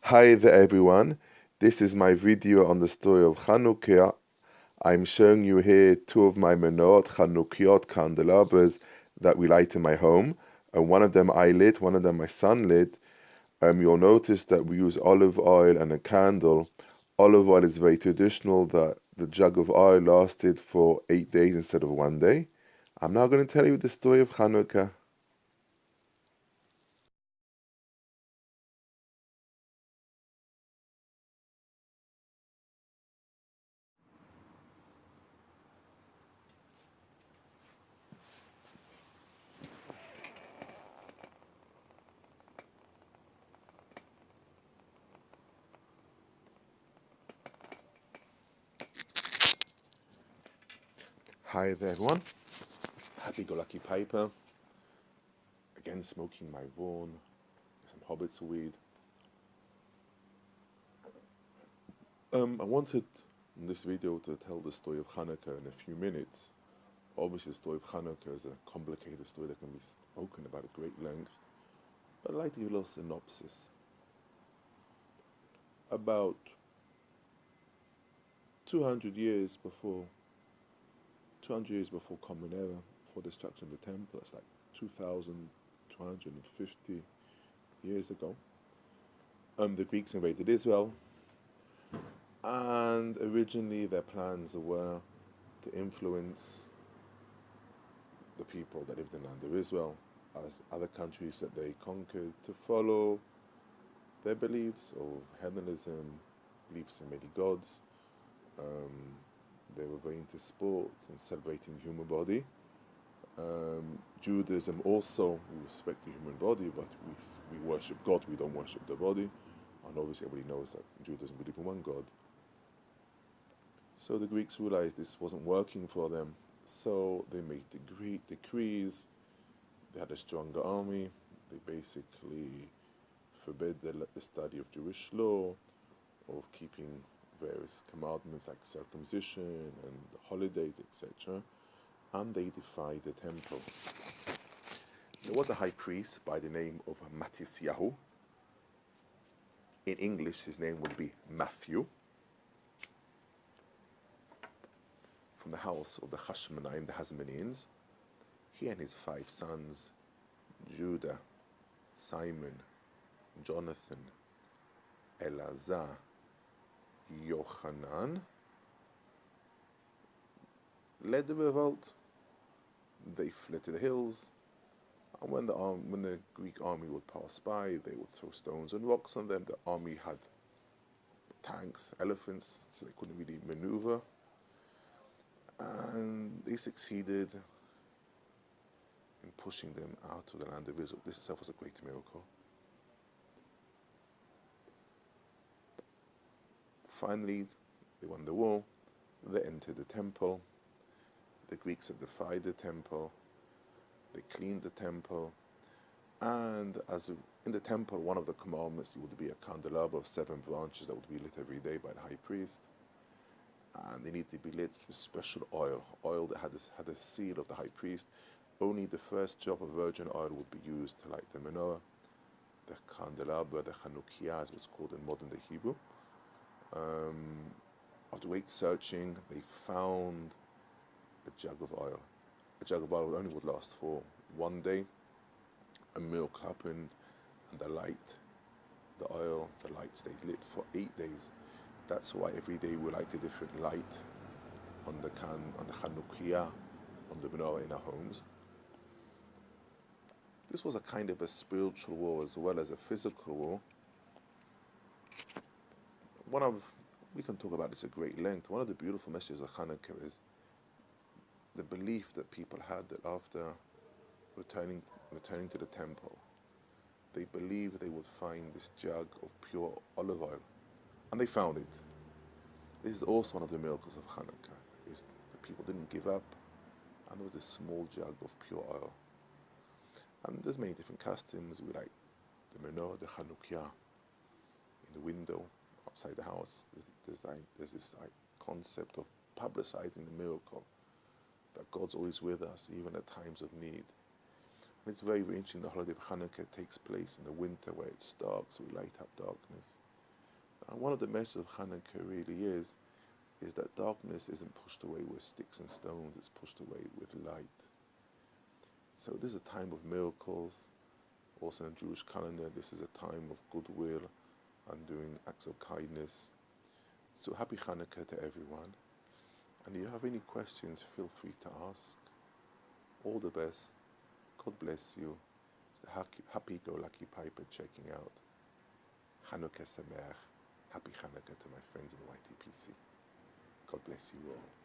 Hi there everyone, this is my video on the story of Chanukah. I'm showing you here two of my menorot, Chanukiot candelabras that we light in my home. One of them I lit, one of them my son lit. You'll notice that we use olive oil and a candle. Olive oil is very traditional, that the jug of oil lasted for 8 days instead of 1 day. I'm now going to tell you the story of Chanukah. Hi there everyone, happy-go-lucky Piper. Again smoking my Vaughan, some hobbit's weed. I wanted in this video to tell the story of Chanukah in a few minutes. Obviously the story of Chanukah is a complicated story that can be spoken about at great length, but I'd like to give a little synopsis. About 200 years before Common Era, before destruction of the temple, that's like 2,250 years ago, the Greeks invaded Israel, and originally their plans were to influence the people that lived in the land of Israel as other countries that they conquered to follow their beliefs of Hellenism, beliefs in many gods. They were very into sports and celebrating the human body. Judaism also, we respect the human body, but we worship God, we don't worship the body. And obviously everybody knows that Judaism believe in one God. So the Greeks realized this wasn't working for them, so they made decrees. They had a stronger army. They basically forbid the study of Jewish law, of keeping various commandments like circumcision and the holidays, etc. And they defied the temple. There was a high priest by the name of Matisyahu. In English, his name would be Matthew, from the house of the Hashmonaim, the Hasmoneans. He and his 5 sons, Judah, Simon, Jonathan, Elazar, Yochanan, led the revolt. They fled to the hills, and when the Greek army would pass by, they would throw stones and rocks on them. The army had tanks, elephants, so they couldn't really maneuver, and they succeeded in pushing them out of the land of Israel. This itself was a great miracle. Finally, they won the war. They entered the temple. The Greeks had defied the temple. They cleaned the temple. And in the temple, one of the commandments would be a candelabra of 7 branches that would be lit every day by the high priest. And they needed to be lit with special oil that had a seal of the high priest. Only the first drop of virgin oil would be used to light the menorah. The candelabra, the Chanukah, as it was called in modern day Hebrew. After great searching, they found a jug of oil. A jug of oil only would last for 1 day. A miracle happened, and the light stayed lit for 8 days. That's why every day we light a different light on the Chanukah, on the menorah in our homes. This was a kind of a spiritual war as well as a physical war. We can talk about this at great length. One of the beautiful messages of Chanukah is the belief that people had that after returning to the temple, they believed they would find this jug of pure olive oil, and they found it. This is also one of the miracles of Chanukah, is that people didn't give up, and there was this small jug of pure oil. And there's many different customs. We like the menorah, the Chanukah, in the window outside the house. There's this concept of publicizing the miracle, that God's always with us, even at times of need. And it's very, very interesting. The holiday of Chanukah takes place in the winter where it's dark, so we light up darkness. And one of the messages of Chanukah really is that darkness isn't pushed away with sticks and stones, it's pushed away with light. So this is a time of miracles. Also in the Jewish calendar, this is a time of goodwill and doing acts of kindness. So happy Chanukah to everyone. And if you have any questions, feel free to ask. All the best. God bless you. It's the happy-go-lucky Piper checking out. Chanukah Sameach. Happy Chanukah to my friends in YTPC. God bless you all.